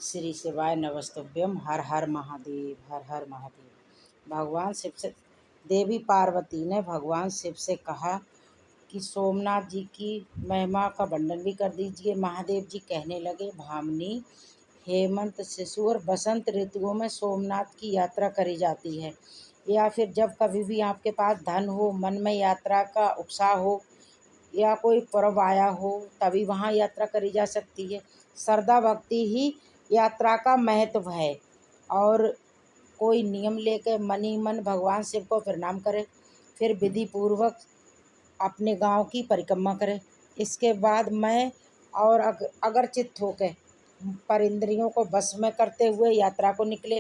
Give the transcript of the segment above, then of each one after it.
श्री शिवाय नमस्तुभ्यम। हर हर महादेव, हर हर महादेव। भगवान शिव से देवी पार्वती ने भगवान शिव से कहा कि सोमनाथ जी की महिमा का वर्णन भी कर दीजिए। महादेव जी कहने लगे, भामिनी, हेमंत, शिशु और बसंत ऋतुओं में सोमनाथ की यात्रा करी जाती है, या फिर जब कभी भी आपके पास धन हो, मन में यात्रा का उत्साह हो या कोई पर्व आया हो, तभी वहाँ यात्रा करी जा सकती है। श्रद्धा भक्ति ही यात्रा का महत्व है। और कोई नियम लेकर मन ही मन भगवान शिव को प्रणाम करे, फिर विधि पूर्वक अपने गांव की परिक्रमा करे। इसके बाद मैं और अगर चित्त होकर पर इंद्रियों को बस में करते हुए यात्रा को निकले।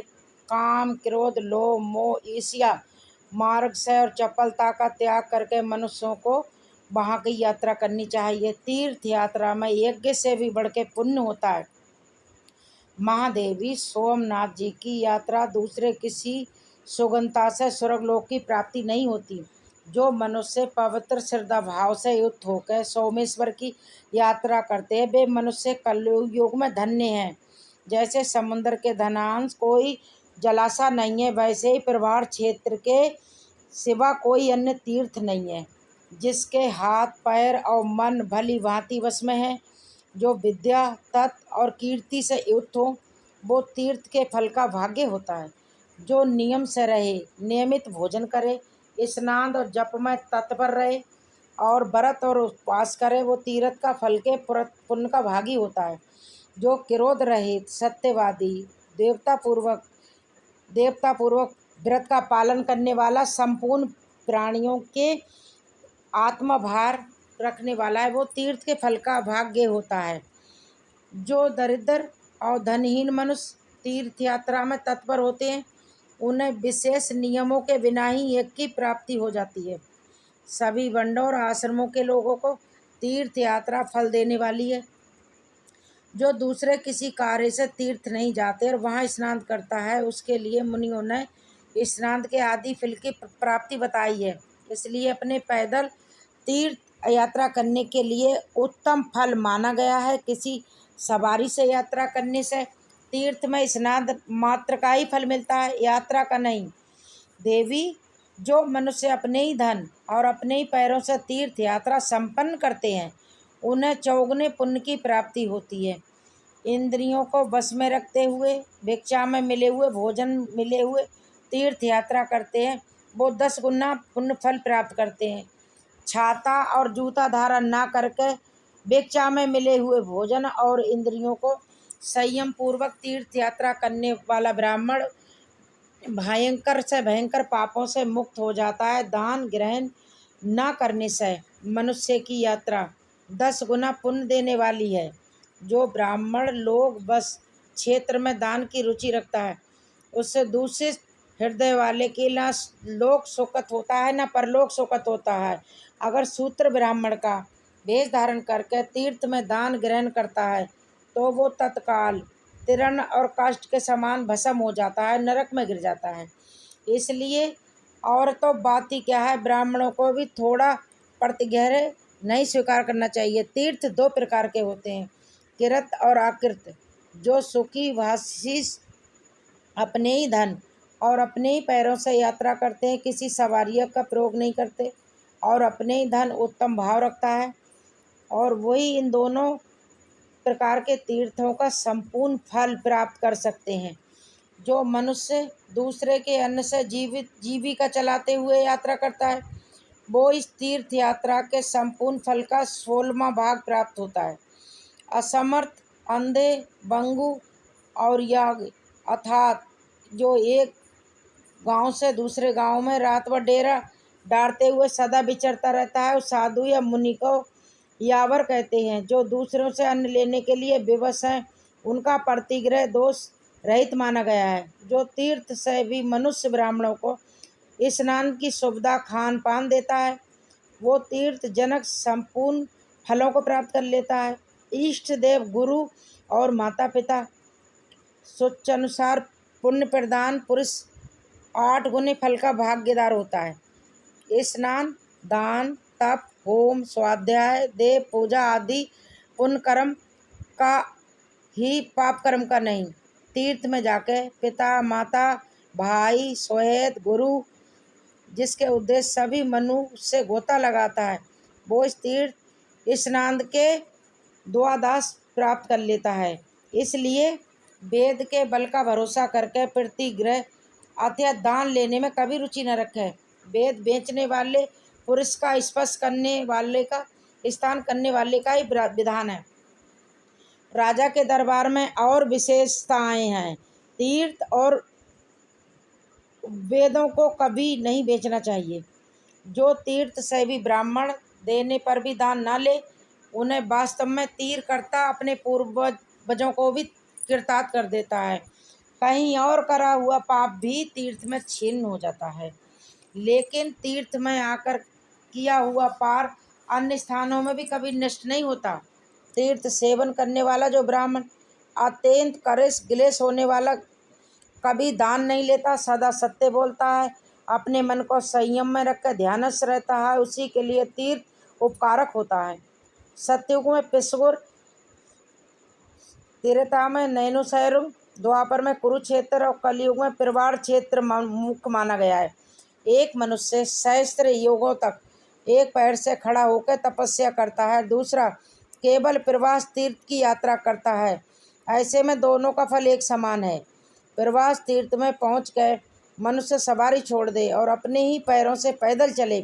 काम, क्रोध, लोभ, मोह, ईर्ष्या मार्ग से और चपलता का त्याग करके मनुष्यों को वहाँ की यात्रा करनी चाहिए। तीर्थ यात्रा में यज्ञ से भी बढ़ के पुण्य होता है। महादेवी सोमनाथ जी की यात्रा दूसरे किसी सुगमता से स्वर्गलोक की प्राप्ति नहीं होती। जो मनुष्य पवित्र श्रद्धा भाव से युक्त होकर सोमेश्वर की यात्रा करते हैं, वे मनुष्य कलयुग में धन्य हैं। जैसे समुद्र के धनांश कोई जलाशय नहीं है, वैसे ही प्रभार क्षेत्र के सिवा कोई अन्य तीर्थ नहीं है। जिसके हाथ, पैर और मन भली भांति वश में है, जो विद्या, तत्व और कीर्ति से युक्त हो, वो तीर्थ के फल का भाग्य होता है। जो नियम से रहे, नियमित भोजन करे, स्नान और जप में तत्पर रहे और व्रत और उपवास करे, वो तीर्थ का फल के पुण्य का भागी होता है। जो क्रोध रहित, सत्यवादी, देवतापूर्वक व्रत का पालन करने वाला, संपूर्ण प्राणियों के आत्मभार रखने वाला है, वो तीर्थ के फल का भाग्य होता है। जो दरिद्र और धनहीन मनुष्य तीर्थ यात्रा में तत्पर होते हैं, उन्हें विशेष नियमों के बिना ही यज्ञ की प्राप्ति हो जाती है। सभी वर्णों और आश्रमों के लोगों को तीर्थ यात्रा फल देने वाली है। जो दूसरे किसी कार्य से तीर्थ नहीं जाते और वहाँ स्नान करता है, उसके लिए मुनियों ने स्नान के आदि फल की प्राप्ति बताई है। इसलिए अपने पैदल तीर्थ यात्रा करने के लिए उत्तम फल माना गया है। किसी सवारी से यात्रा करने से तीर्थ में स्नान मात्र का ही फल मिलता है, यात्रा का नहीं। देवी, जो मनुष्य अपने ही धन और अपने ही पैरों से तीर्थ यात्रा संपन्न करते हैं, उन्हें चौगुने पुण्य की प्राप्ति होती है। इंद्रियों को वश में रखते हुए, भिक्षा में मिले हुए भोजन मिले हुए तीर्थ यात्रा करते हैं, वो 10 गुना पुण्य फल प्राप्त करते हैं। छाता और जूता धारण ना करके भिक्षा में मिले हुए भोजन और इंद्रियों को संयम पूर्वक तीर्थ यात्रा करने वाला ब्राह्मण भयंकर से भयंकर पापों से मुक्त हो जाता है। दान ग्रहण न करने से मनुष्य की यात्रा 10 गुना पुण्य देने वाली है। जो ब्राह्मण लोग बस क्षेत्र में दान की रुचि रखता है, उससे दूषित हृदय वाले के ना लोक सुखत होता है, न परलोक सुखत होता है। अगर शूद्र ब्राह्मण का वेश धारण करके तीर्थ में दान ग्रहण करता है, तो वो तत्काल तृण और काष्ठ के समान भस्म हो जाता है, नरक में गिर जाता है। इसलिए और तो बात ही क्या है, ब्राह्मणों को भी थोड़ा प्रतिग्रह नहीं स्वीकार करना चाहिए। तीर्थ 2 प्रकार के होते हैं, कृत और अकृत। जो सुखी भाषिस अपने ही धन और अपने ही पैरों से यात्रा करते हैं, किसी सवारियों का प्रयोग नहीं करते और अपने ही धन उत्तम भाव रखता है, और वही इन दोनों प्रकार के तीर्थों का संपूर्ण फल प्राप्त कर सकते हैं। जो मनुष्य दूसरे के अन्न से जीविका चलाते हुए यात्रा करता है, वो इस तीर्थ यात्रा के संपूर्ण फल का 16वां भाग प्राप्त होता है। असमर्थ, अंधे, बंगु और याग अर्थात जो एक गांव से दूसरे गांव में रात व डेरा डालते हुए सदा विचरता रहता है, उस साधु या मुनि को यावर कहते हैं। जो दूसरों से अन्न लेने के लिए विवश हैं, उनका प्रतिग्रह दोष रहित माना गया है। जो तीर्थ से भी मनुष्य ब्राह्मणों को स्नान की सुविधा, खान पान देता है, वो तीर्थ जनक संपूर्ण फलों को प्राप्त कर लेता है। इष्ट देव, गुरु और माता पिता सोचानुसार पुण्य प्रदान पुरुष 8 गुने फल का भागीदार होता है। स्नान, दान, तप, होम, स्वाध्याय, देव पूजा आदि पुण्य कर्म का ही पाप कर्म का नहीं। तीर्थ में जाके पिता माता भाई सोहैत गुरु जिसके उद्देश्य सभी मनुष्य गोता लगाता है, वो इस तीर्थ स्नान के द्वादश प्राप्त कर लेता है। इसलिए वेद के बल का भरोसा करके प्रतिग्रह अथवा दान लेने में कभी रुचि न रखें। वेद बेचने वाले पुरुष का स्पर्श करने वाले का स्थान करने वाले का ही विधान है। राजा के दरबार में और विशेषताएं हैं। तीर्थ और वेदों को कभी नहीं बेचना चाहिए। जो तीर्थ सेवी ब्राह्मण देने पर भी दान न ले, उन्हें वास्तव में तीर्थकर्ता अपने पूर्वजों को भी कृतार्थ कर देता है। कहीं और करा हुआ पाप भी तीर्थ में छीन हो जाता है, लेकिन तीर्थ में आकर किया हुआ पार अन्य स्थानों में भी कभी नष्ट नहीं होता। तीर्थ सेवन करने वाला जो ब्राह्मण अत्यंत कलेश गिलेश होने वाला कभी दान नहीं लेता, सदा सत्य बोलता है, अपने मन को संयम में रखकर ध्यानस्थ रहता है, उसी के लिए तीर्थ उपकारक होता है। सतयुग में पिसुर, त्रेता में नैनुसैरुंग, द्वापर में कुरुक्षेत्र और कलयुग में प्रवार क्षेत्र मुख्य माना गया है। एक मनुष्य सहस्त्र युगों तक एक पैर से खड़ा होकर तपस्या करता है, दूसरा केवल प्रवास तीर्थ की यात्रा करता है। ऐसे में दोनों का फल एक समान है। प्रवास तीर्थ में पहुँच गए मनुष्य सवारी छोड़ दे और अपने ही पैरों से पैदल चले,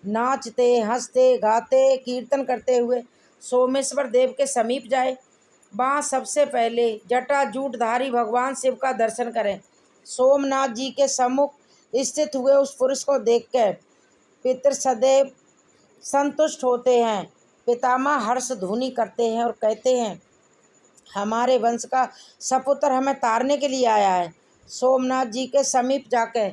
नाचते हंसते गाते कीर्तन करते हुए सोमेश्वर देव के समीप जाए। वहाँ सबसे पहले जटाजूटधारी भगवान शिव का दर्शन करें। सोमनाथ जी के सम्मुख स्थित हुए उस पुरुष को देखकर पितृ सदैव संतुष्ट होते हैं। पितामह हर्ष ध्वनि करते हैं और कहते हैं, हमारे वंश का सपुत्र हमें तारने के लिए आया है। सोमनाथ जी के समीप जाकर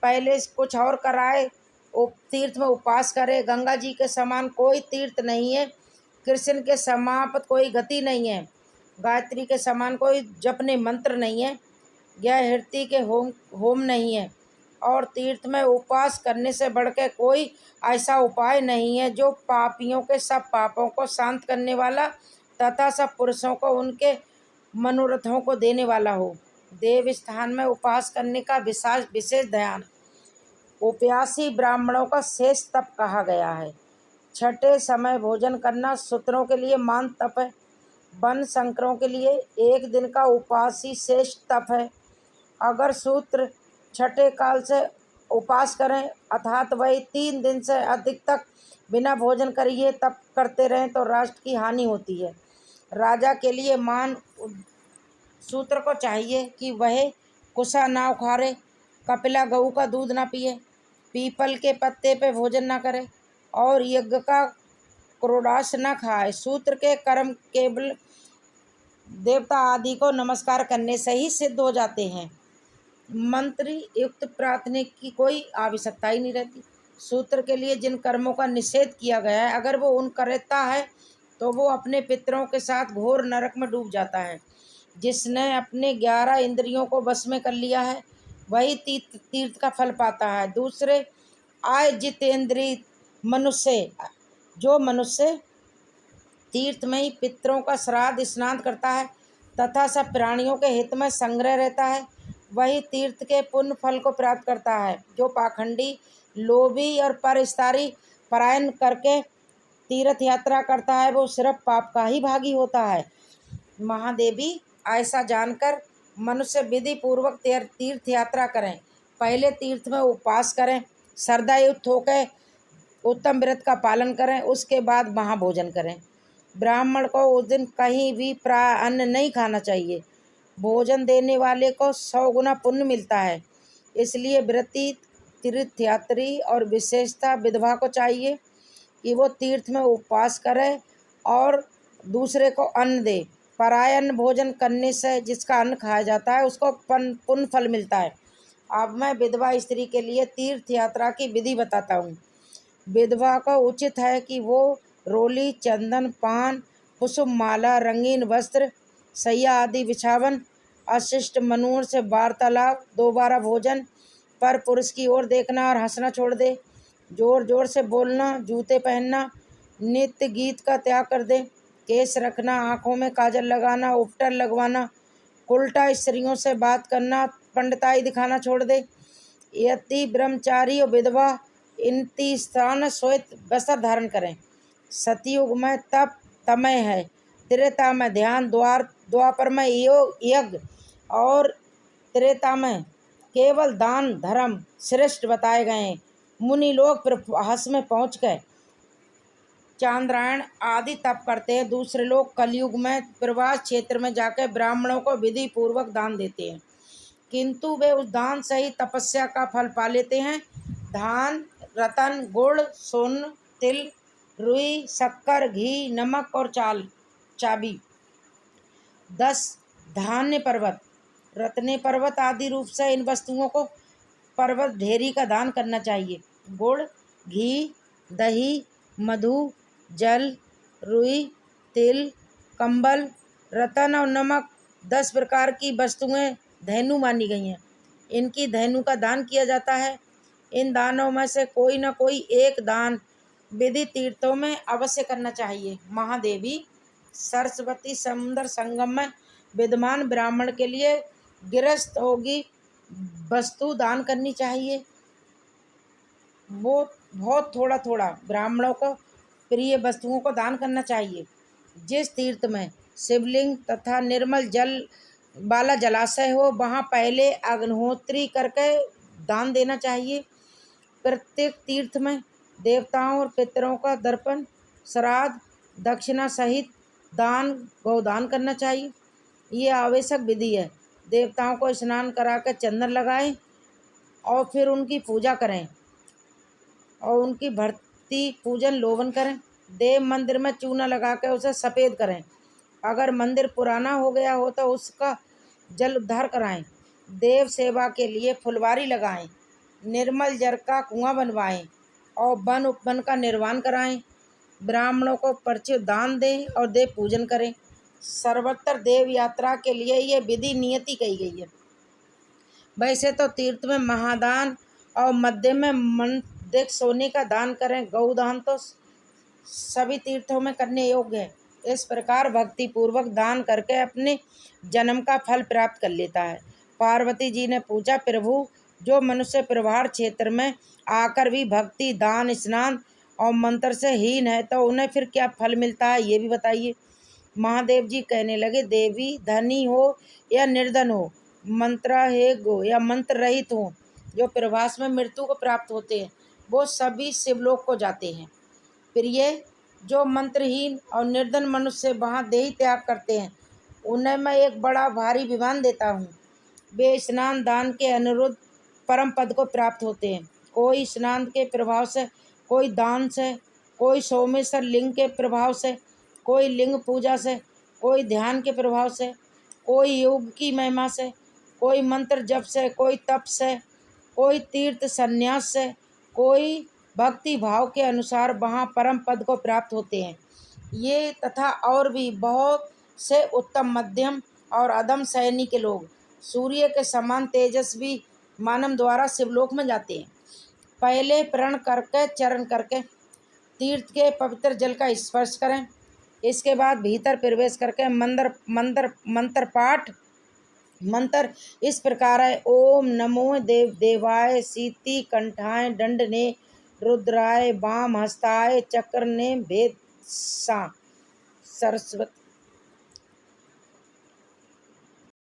पहले कुछ और कराए, तीर्थ में उपवास करे। गंगा जी के समान कोई तीर्थ नहीं है, कृष्ण के समाप्त कोई गति नहीं है, गायत्री के समान कोई जपने मंत्र नहीं है, यह हृति के होम नहीं है, और तीर्थ में उपवास करने से बढ़कर कोई ऐसा उपाय नहीं है जो पापियों के सब पापों को शांत करने वाला तथा सब पुरुषों को उनके मनोरथों को देने वाला हो। देव स्थान में उपवास करने का विशेष ध्यान उपयासी ब्राह्मणों का शेष तप कहा गया है। छठे समय भोजन करना सूत्रों के लिए मान तप है। वन शंकरों के लिए एक दिन का उपवास ही श्रेष्ठ तप है। अगर सूत्र छठे काल से उपवास करें अर्थात वही 3 दिन से अधिक तक बिना भोजन करिए तप करते रहें तो राष्ट्र की हानि होती है। राजा के लिए मान सूत्र को चाहिए कि वह कुसा ना उखाड़े, कपिला गऊ का दूध ना पिए, पीपल के पत्ते पे भोजन ना करे और यज्ञ का क्रोडास न खाए। सूत्र के कर्म केवल देवता आदि को नमस्कार करने से ही सिद्ध हो जाते हैं। मंत्री युक्त प्रार्थना की कोई आवश्यकता ही नहीं रहती। सूत्र के लिए जिन कर्मों का निषेध किया गया है, अगर वो उन करता है तो वो अपने पितरों के साथ घोर नरक में डूब जाता है। जिसने अपने 11 इंद्रियों को वश में कर लिया है वही तीर्थ का फल पाता है। दूसरे आय जितेंद्रिय मनुष्य, जो मनुष्य तीर्थ में ही पितरों का श्राद्ध स्नान करता है तथा सब प्राणियों के हित में संग्रह रहता है, वही तीर्थ के पुण्य फल को प्राप्त करता है। जो पाखंडी लोभी और परस्तारी परायण करके तीर्थ यात्रा करता है वो सिर्फ पाप का ही भागी होता है। महादेवी, ऐसा जानकर मनुष्य विधि पूर्वक तीर्थ यात्रा करें। पहले तीर्थ में उपवास करें, श्रद्धायुक्त होकर उत्तम व्रत का पालन करें, उसके बाद महाभोजन करें। ब्राह्मण को उस दिन कहीं भी अन्न नहीं खाना चाहिए। भोजन देने वाले को 100 गुना पुण्य मिलता है। इसलिए व्रती तीर्थयात्री और विशेषता विधवा को चाहिए कि वो तीर्थ में उपवास करे और दूसरे को अन्न दे। परायण भोजन करने से जिसका अन्न खाया जाता है उसको पुण्य फल मिलता है। अब मैं विधवा स्त्री के लिए तीर्थ यात्रा की विधि बताता हूँ। विधवा को उचित है कि वो रोली, चंदन, पान, कुसुम माला, रंगीन वस्त्र, सैया आदि बिछावन, अशिष्ट मनुष्य से वार्तालाप, 2 बार भोजन पर पुरुष की ओर देखना और हंसना छोड़ दे, जोर जोर से बोलना, जूते पहनना, नित्य गीत का त्याग कर दे, केस रखना, आँखों में काजल लगाना, उपटर लगवाना, उल्टा स्त्रियों से बात करना, पंडिताई दिखाना छोड़ दे। यति, ब्रह्मचारी और विधवा इन 30 स्थान श्वेत वस्त्र धारण करें। सतयुग में तप तमय है, त्रेता में ध्यान, द्वापर में यज्ञ और त्रेता में केवल दान धर्म श्रेष्ठ बताए गए हैं। मुनि लोग प्रभास में पहुँच गए चांद्रायण आदि तप करते हैं। दूसरे लोग कलयुग में प्रवास क्षेत्र में जाकर ब्राह्मणों को विधि पूर्वक दान देते हैं, किंतु वे उस दान से ही तपस्या का फल पा लेते हैं। धान, रतन, गुड़, सोन, तिल, रुई, शक्कर, घी, नमक और चाबी। 10 धान्य पर्वत, रत्ने पर्वत आदि रूप से इन वस्तुओं को पर्वत ढेरी का दान करना चाहिए। गुड़, घी, दही, मधु, जल, रुई, तिल, कंबल, रतन और नमक 10 प्रकार की वस्तुएं धैनु मानी गई हैं। इनकी धैनु का दान किया जाता है। इन दानों में से कोई न कोई एक दान विधि तीर्थों में अवश्य करना चाहिए। महादेवी सरस्वती समुद्र संगम में विद्यमान ब्राह्मण के लिए गृहस्थ होगी वस्तु दान करनी चाहिए। वो बहुत थोड़ा थोड़ा ब्राह्मणों को प्रिय वस्तुओं को दान करना चाहिए। जिस तीर्थ में शिवलिंग तथा निर्मल जल वाला जलाशय हो वहाँ पहले अग्निहोत्री करके दान देना चाहिए। प्रत्येक तीर्थ में देवताओं और पितरों का दर्पण, श्राद्ध, दक्षिणा सहित दान गोदान करना चाहिए। ये आवश्यक विधि है। देवताओं को स्नान करा कर चंदन लगाएं और फिर उनकी पूजा करें और उनकी भक्ति पूजन लोभन करें। देव मंदिर में चूना लगा कर उसे सफ़ेद करें। अगर मंदिर पुराना हो गया हो तो उसका जल उद्धार कराएं। देव सेवा के लिए फुलवारी लगाएं, निर्मल जल का कुआं बनवाएं और वन उपवन का निर्माण कराएं। ब्राह्मणों को पर्चे दान दें और देव पूजन करें। सर्वत्र देव यात्रा के लिए यह विधि नियति कही गई है। वैसे तो तीर्थ में महादान और मध्य में मंदिर सोने का दान करें। गौदान तो सभी तीर्थों में करने योग्य है। इस प्रकार भक्ति पूर्वक दान करके अपने जन्म का फल प्राप्त कर लेता है। पार्वती जी ने पूछा, प्रभु जो मनुष्य प्रभार क्षेत्र में आकर भी भक्ति, दान, स्नान और मंत्र से हीन है तो उन्हें फिर क्या फल मिलता है, ये भी बताइए। महादेव जी कहने लगे, देवी धनी हो या निर्धन हो, मंत्राहेग हो या मंत्र रहित हो, जो प्रभास में मृत्यु को प्राप्त होते हैं वो सभी शिवलोक को जाते हैं। प्रिय, जो मंत्रहीन और निर्धन मनुष्य वहाँ देह त्याग करते हैं उन्हें मैं एक बड़ा भारी विमान देता हूँ। वे स्नान दान के अनुरुद्ध परम पद को प्राप्त होते हैं। कोई स्नान के प्रभाव से, कोई दान से, कोई सोमेश्वर लिंग के प्रभाव से, कोई लिंग पूजा से, कोई ध्यान के प्रभाव से, कोई योग की महिमा से, कोई मंत्र जप से, कोई तप से, कोई तीर्थ संन्यास से, कोई भक्ति भाव के अनुसार वहाँ परम पद को प्राप्त होते हैं। ये तथा और भी बहुत से उत्तम, मध्यम और अधम श्रेणी के लोग सूर्य के समान तेजस्वी मानव द्वारा शिवलोक में जाते हैं। पहले प्रण करके, चरण करके तीर्थ के पवित्र जल का स्पर्श करें। इसके बाद भीतर प्रवेश करके मंत्र पाठ। मंत्र इस प्रकार है, ओम नमो देव देवाय, सीति कंठाय, दंडने, रुद्राय, वाम हस्ताय, चक्रने, भेद सा, सरस्वती।